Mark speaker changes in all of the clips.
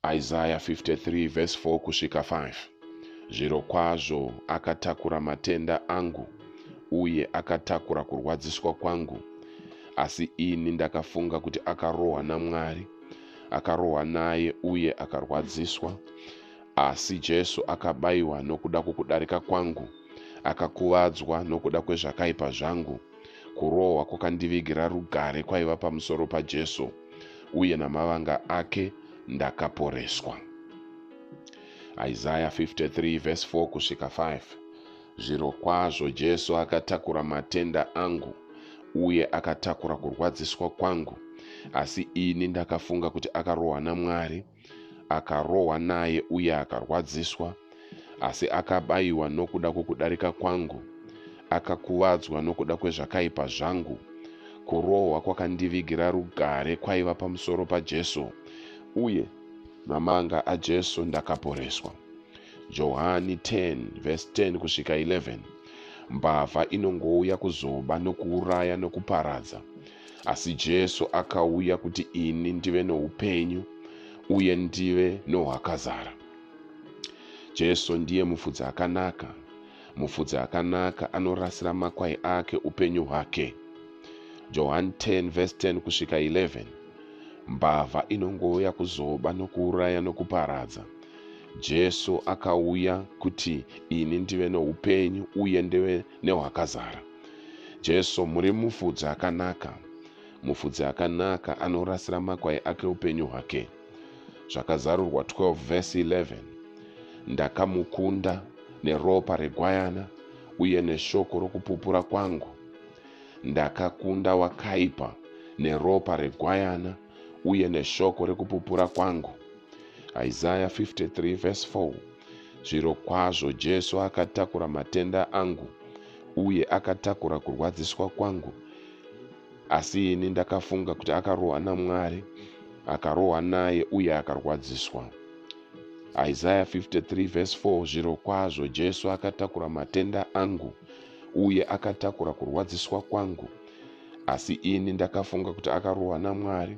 Speaker 1: Isaiah 53 verse 4 kusvika 5. Zvirokwazvo akatakura matenda angu uye akatakura kurwadziswa kwangu, asi ini ndakafunga kuti akarohwa naMwari, akarohwa naye uye akarwadziswa. Asi Jesu akabayiwa nokuda kwokudarika kwangu, akakuvadzwa nokuda kwezvakaipa zvangu. Kurohwa kwakandivigira rugare kwaiva pamusoro paJesu, uye namavanga ake ndakaporeswa. Isaiah 53 verse 4 kusvika 5. Zvirokwazvo Jesu akatakura matenda angu uye akatakura kurwadziswa kwangu, asi ini ndakafunga kuti akarohwa naMwari, akarohwa naye uye akarwadziswa. Asi akabayiwa nokuda kwokudarika kwangu, akakuvadzwa nokuda kwezvakaipa zvangu. Kurohwa kwakandivigira rugare kwaiva pamusoro paJesu, uye namavanga aJesu ndakaporeswa. Johani 10 verse 10 kusvika 11. Mbavha inongouya kuzoba nokuuraya nokuparadza, asi Jesu akauya kuti ini ndive noupenyu uye ndive nohwakazara. Jesu ndiye mufudzi akanaka. Mufudzi akanaka anorasira makwai ake upenyu hwake. Johani 10 verse 10 kusvika 11. Mbavha inongouya kuzoba nokuuraya nokuparadza, Jesu akauya kuti ini ndive noupenyu uye ndive nehwakazara. Jesu muri mufudzi akanaka. Mufudzi akanaka anorasira makwai ake upenyu hwake. Zvakazarurwa 12 verse 11. Ndakamukunda neropa regwayana uye neshoko rokupupura kwangu. Ndakakunda wakaipa neropa regwayana uye neshoko rekupupura kwangu. Isaiah 53 verse 4. Zvirokwazvo Jesu akatakura matenda angu uye akatakura kurwadziswa kwangu, asi ini ndakafunga kuti akarohwa naMwari, akarohwa naye uye akarwadziswa. Isaiah 53 verse 4. Zvirokwazvo Jesu akatakura matenda angu uye akatakura kurwadziswa kwangu, asi ini ndakafunga kuti akarohwa naMwari,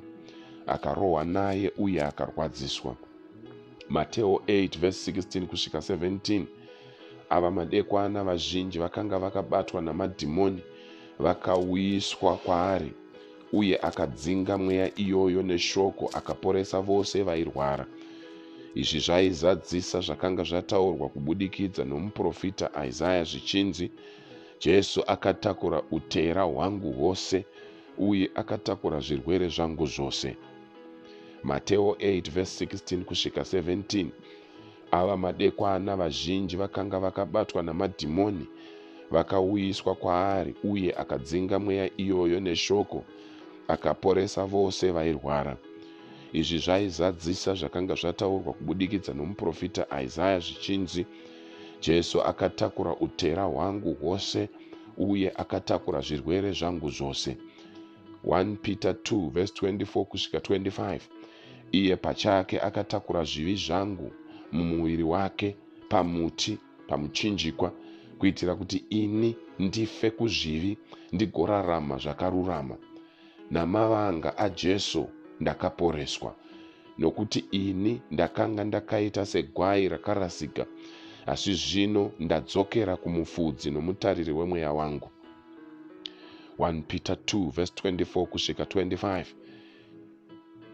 Speaker 1: akarohwa naye uye akarwadziswa. Mateo 8 verse 16 kusvika 17. Ava madekwana vazhinji vakanga vakabatwa namadhimoni vakauyiswa kwaari, uye akadzinga mweya iyoyo neshoko akaporesa vose vairwara. Izvi zvaizadzisa zvakanga zvataurwa kubudikidza nomuprofita Isaiah zvichinzi, Jesu akatakura utera hwangu hwose uye akatakura zvirwere zvangu zvose. Mateo 8 verse 16 kusvika 17. Ava madekwana vazhinji vakanga vakabatwa namadhimoni vakauyiswa kwaari, uye akadzinga mweya iyoyo neshoko akaporesa vose vairwara. Izvi zvaizadzisa zvakanga zvataurwa kubudikidza nomuprofita Isaiah zvichinzi, Jesu akatakura utera hwangu hwose uye akatakura zvirwere zvangu zvose. 1 Peter 2 verse 24 kusvika 25. Iye pachake akatakura zvivi zvangu mumuviri wake pamuchinjikwa, kuitira kuti ini ndife kuzvivi ndigorarama zvakarurama. Namavanga aJesu ndakaporeswa. Nokuti ini ndakanga ndakaita segwai rakarasika, asi zvino ndadzokera kumufudzi nomutariri wemweya wangu. 1 Peter 2 verse 24 kusvika 25.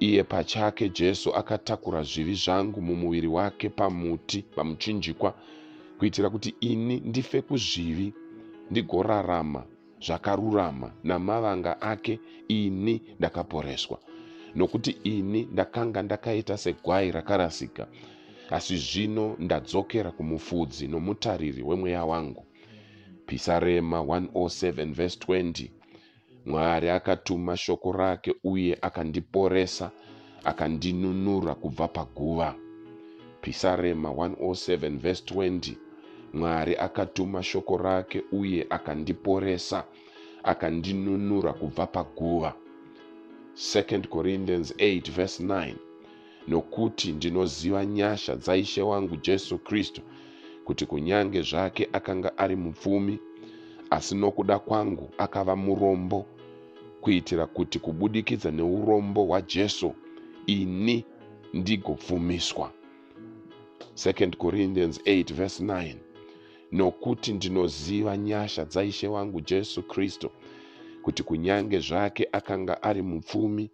Speaker 1: Iye pachake Jesu akatakura zvivi zvangu mumuviri wake pamuchinjikwa, kuitira kuti ini ndife kuzvivi ndigorarama zvakarurama. Namavanga ake ini ndakaporeswa. Nokuti ini ndakanga ndakaita segwai rakarasika, asi zvino ndadzokera kumufudzi nomutariri wemweya wangu. Pisarema 107 verse 20. Mwari akatuma shoko rake uye akandiporesa, akandinunura kubva paguva. Pisarema 107 verse 20. Mwari akatuma shoko rake uye akandiporesa, akandinunura kubva paguva. 2 Corinthians 8 verse 9. Nokuti ndinoziva nyasha dzaishe wangu Jesu Kristu, kuti kunyange zvake akanga ari mupfumi, asi nokuda kwangu akava murombo, kuitira kuti kubudikidza neurombo hwaJesu ini ndigopfumiswa. 2 Corinthians 8 verse 9. Nokuti ndinoziva nyasha dzaishe wangu Jesu Kristu, kuti kunyange zvake akanga ari mupfumi,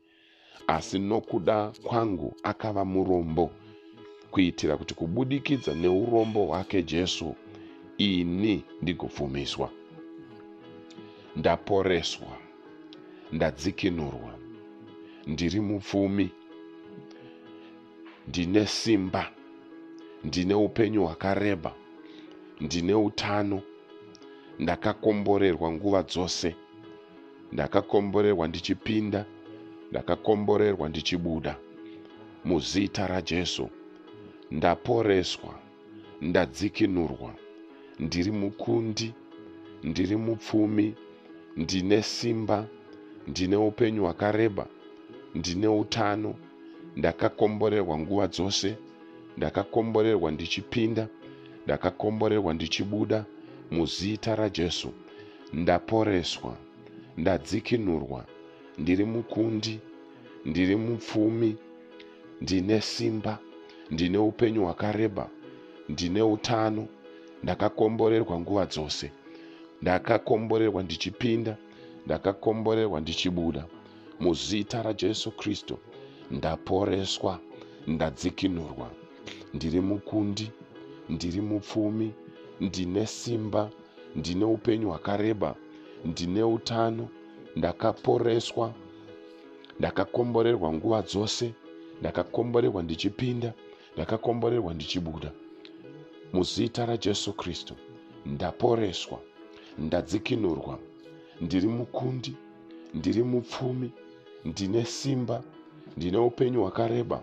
Speaker 1: asi nokuda kwangu akava murombo, kuitira kuti kubudikidza neurombo hwake Jesu ini ndigopfumiswa. Ndaporeswa, ndadzikinurwa, ndiri mupfumi, ndine simba, ndine upenyu hwakareba, ndine utano, ndakakomborerwa nguva dzose, ndakakomborerwa ndichipinda, ndakakomborerwa ndichibuda. Muzita raJesu ndaporeswa, ndadzikinurwa, ndiri mukundi, ndiri mupfumi, ndine simba, ndine upenyu hwakareba, ndine utano, ndakakomborerwa nguva dzose, ndakakomborerwa ndichipinda, ndakakomborerwa ndichibuda. Muzita raJesu ndaporeswa, ndadzikinurwa, ndiri mukundi, ndiri mupfumi, ndine simba, ndine upenyu hwakareba, ndine utano, ndakakomborerwa nguva dzose, ndakakomborerwa ndichipinda, ndakakomborerwa ndichibuda. Muzita raJesu Kristu ndaporeswa, ndadzikinurwa, ndiri mukundi, ndiri mupfumi, ndine simba, ndine upenyu hwakareba, ndine utano, ndakaporeswa, ndakakomborerwa nguva dzose, ndakakomborerwa ndichipinda, ndakakomborerwa ndichibuda. Muzita raJesu Kristu ndaporeswa, ndadzikinurwa, ndiri mukundi, ndiri mupfumi, ndine simba, ndine upenyu hwakareba,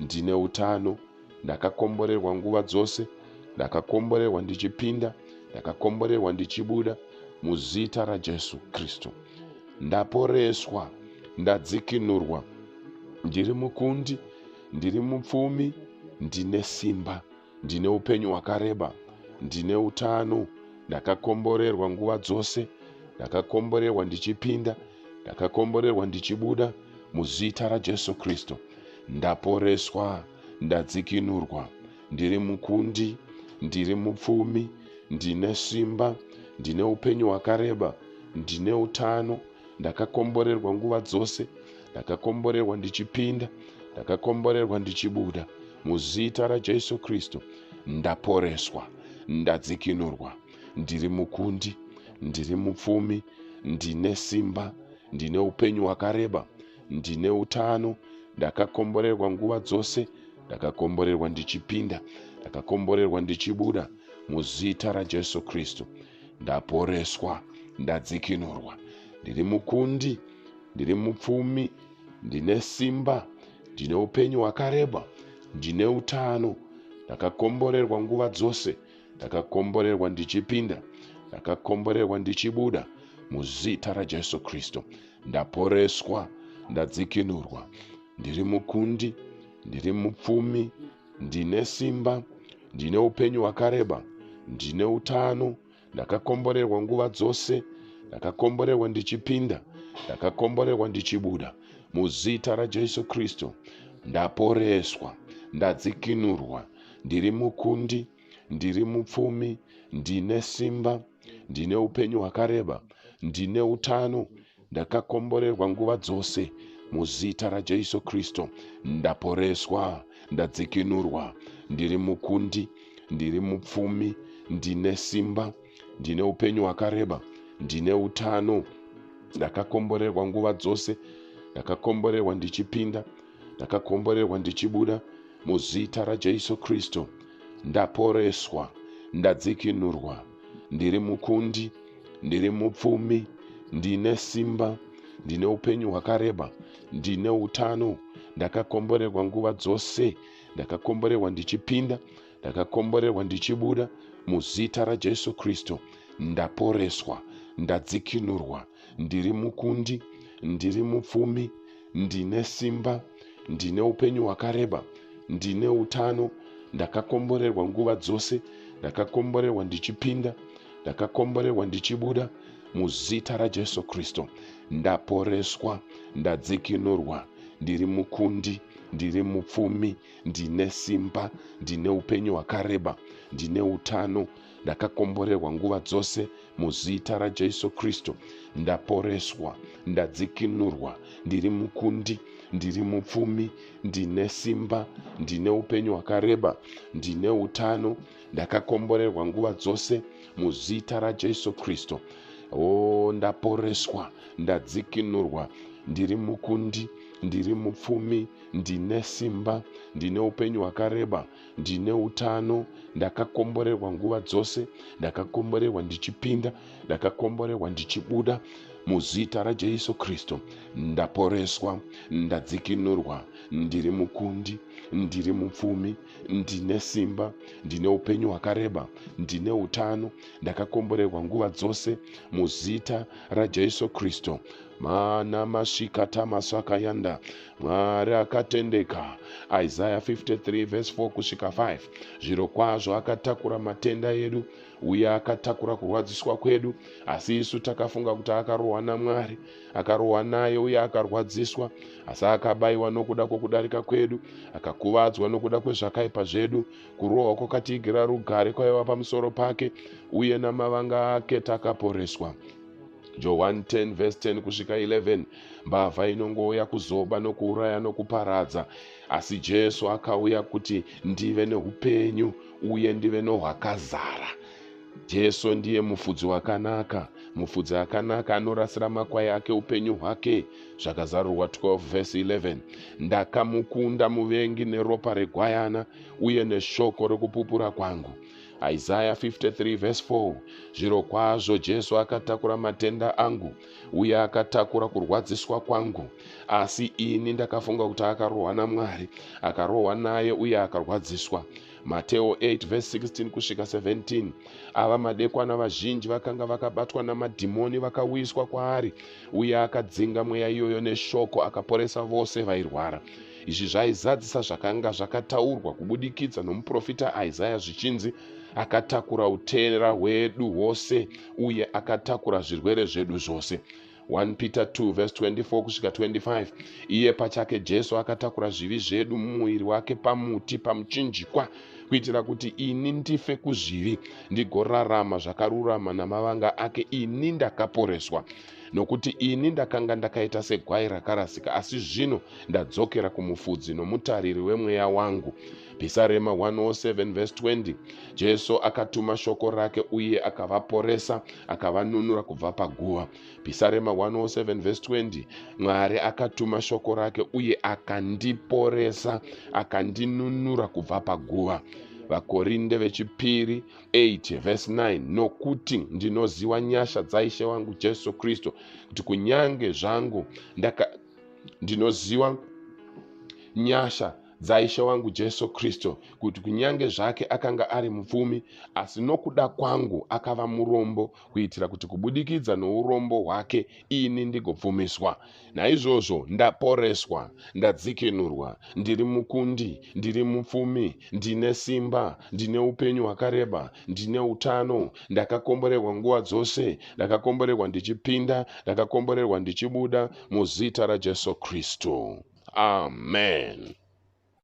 Speaker 1: ndine utano, ndakakomborerwa nguva dzose, ndakakomborerwa ndichipinda, ndakakomborerwa ndichibuda. Muzita raJesu Kristu ndaporeswa, ndadzikinurwa, ndiri mukundi, ndiri mupfumi, ndine simba, ndine upenyu hwakareba, ndine utano, ndakakomborerwa nguva dzose, ndakakomborerwa ndichipinda, ndakakomborerwa ndichibuda. Muzita raJesu Kristu ndaporeswa, ndadzikinurwa, ndiri mukundi, ndiri mupfumi, ndine simba, ndine upenyu hwakareba, ndine utano, ndakakomborerwa nguva dzose, ndakakomborerwa ndichipinda, ndakakomborerwa ndichibuda. Muzita raJesu Kristu ndaporeswa, ndadzikinurwa, ndiri mukundi, ndiri mupfumi, ndine simba, ndine upenyu hwakareba, ndine utano, ndakakomborerwa nguva dzose, ndakakomborerwa ndichipinda, ndakakomborerwa ndichibuda. Muzita raJesu Kristu ndaporeswa, ndadzikinurwa, ndiri mukundi, ndiri mupfumi, ndine simba, ndine upenyu hwakareba, ndine utano, ndakakomborerwa nguva dzose, ndakakomborerwa ndichipinda, ndakakomborerwa ndichibuda. Muzita raJesu Kristu ndaporeswa, ndadzikinurwa, ndiri mukundi, ndiri mupfumi, ndine simba, ndine upenyu hwakareba, ndine utano, ndakakomborerwa nguva dzose, ndakakomborerwa ndichipinda, ndakakomborerwa ndichibuda. Muzita raJesu Kristu ndaporeswa, ndadzikinurwa, ndiri mukundi, ndiri mupfumi, ndine simba, ndine upenyu hwakareba, ndine utano, ndakakomborerwa nguva dzose. Muzita raJesu Kristu ndaporeswa, ndadzikinurwa, ndiri mukundi, ndiri mupfumi, ndine simba, ndine upenyu hwakareba, ndine utano, ndakakomborerwa nguva dzose, ndakakomborerwa ndichipinda, ndakakomborerwa ndichibuda. Muzita raJesu Kristu ndaporeswa, ndadzikinurwa, ndiri mukundi, ndiri mupfumi, ndine simba, ndine upenyu hwakareba, ndine utano, ndakakomborerwa nguva dzose, ndakakomborerwa ndichipinda, ndakakomborerwa ndichibuda. Muzita raJesu Kristu ndaporeswa, ndadzikinurwa, ndiri mukundi, ndiri mupfumi, ndine simba, ndine upenyu hwakareba, ndine utano, ndakakomborerwa nguva dzose, ndakakomborerwa ndichipinda, ndakakomborerwa ndichibuda. Muzita raJesu Kristu ndaporeswa, ndadzikinurwa, ndiri mukundi, ndiri mupfumi, ndine simba, ndine upenyu hwakareba, ndine utano, ndakakomborerwa nguva dzose muzita raJesu Kristu. Ndaporeswa, ndadzikinurwa, ndiri mukundi, ndiri mupfumi, ndine simba, ndine upenyu hwakareba, ndine utano, ndakakomborerwa nguva dzose muzita raJesu Kristu. Ndaporeswa, ndadzikinurwa, ndiri mukundi, ndiri mupfumi, ndine simba, ndine upenyu hwakareba, ndine utano, ndakakomborerwa nguva dzose, ndakakomborerwa ndichipinda, ndakakomborerwa ndichibuda muzita raJesu Kristu. Ndaporeswa, ndadzikinurwa, ndiri mukundi, ndiri mupfumi, ndine simba, ndine upenyu hwakareba, ndine utano, ndakakomborerwa nguva dzose muzita raJesu Kristu. Mana mashikata masakayanda, Mwari akatendeka. Isaiah 53 verse 4 kusvika 5. Zviro kwazvo akatakura matenda edu, uye akatakura kurwadziswa kwedu, asi isu takafunga kuti akarohwa naMwari, akarohwa naye uye akarwadziswa, asi akabayiwa nokuda kwokudarika kwedu, akakuvadzwa nokuda kwezvakaipa zvedu. Kurohwa kwakatiigira rugare kwaiva pamusoro pake, uye namavanga ake takaporeswa. John 10 verse 10 kusvika 11. Mbavha inongouya kuzoba nokuuraya nokuparadza, asi Jesu akauya kuti ndive neupenyu uye ndive nohwakazara. Jesu ndiye mufudzi wakanaka. Mufudzi akanaka anorasira makwai ake upenyu hwake. Zvakazarurwa 12 verse 11. Ndakamukunda muvengi neropa regwayana, uye neshoko rekupupura kwangu. Isaiah 53 verse 4. Zviro kwazvo Jesu akatakura matenda angu, uye akatakura kurwadziswa kwangu, asi ini ndakafunga kuti akarohwa naMwari, akarohwa naye uye akarwadziswa. Mateo 8 verse 16 kusvika 17. Ava madekwana vazhinji vakanga vakabatwa namadhimoni vakauyiswa kwaari, uye akadzinga mweya iyoyo neshoko, akaporesa vose vairwara. Izvi zvaizadzisa zvakanga zvakataurwa kubudikidza nomuprofita Isaiah zvichinzi, akatakura utera hwedu hwose, uye akatakura zvirwere zvedu zvose. 1 Peter 2 verse 24 kusvika 25. Iye pachake Jesu akatakura zvivi zvedu mumuviri wake pamuti, pamuchinjikwa, kuitira kuti ini ndife kuzvivi, ndigorarama zvakarurama namavanga ake. Ini ndakaporeswa, nokuti ini ndakanga ndakaita segwai rakarasika, asi zvino ndadzokera kumufudzi nomutariri wemweya wangu. Pisarema 107 verse 20. Jesu akatuma shoko rake uye akavaporesa, akavanunura kubva paguva. Pisarema 107 verse 20. Mwari akatuma shoko rake uye akandiporesa, akandinunura kubva paguva. Vakorinde vechipiri 8 verse 9. Nokuti ndinoziva nyasha dzaishe wangu Jesu Kristu, kuti kunyange zvangu ndinoziva nyasha dzaishe wangu Jesu Kristu, kuti kunyange zvake akanga ari mupfumi, asi nokuda kwangu akava murombo, kuitira kuti kubudikidza nourombo hwake ini ndigopfumiswa. Naizvozvo ndaporeswa, ndadzikinurwa, ndiri mukundi, ndiri mupfumi, ndine simba, ndine upenyu hwakareba, ndine utano, ndakakomborerwa nguva dzose, ndakakomborerwa ndichipinda, ndakakomborerwa ndichibuda muzita raJesu Kristu. Amen.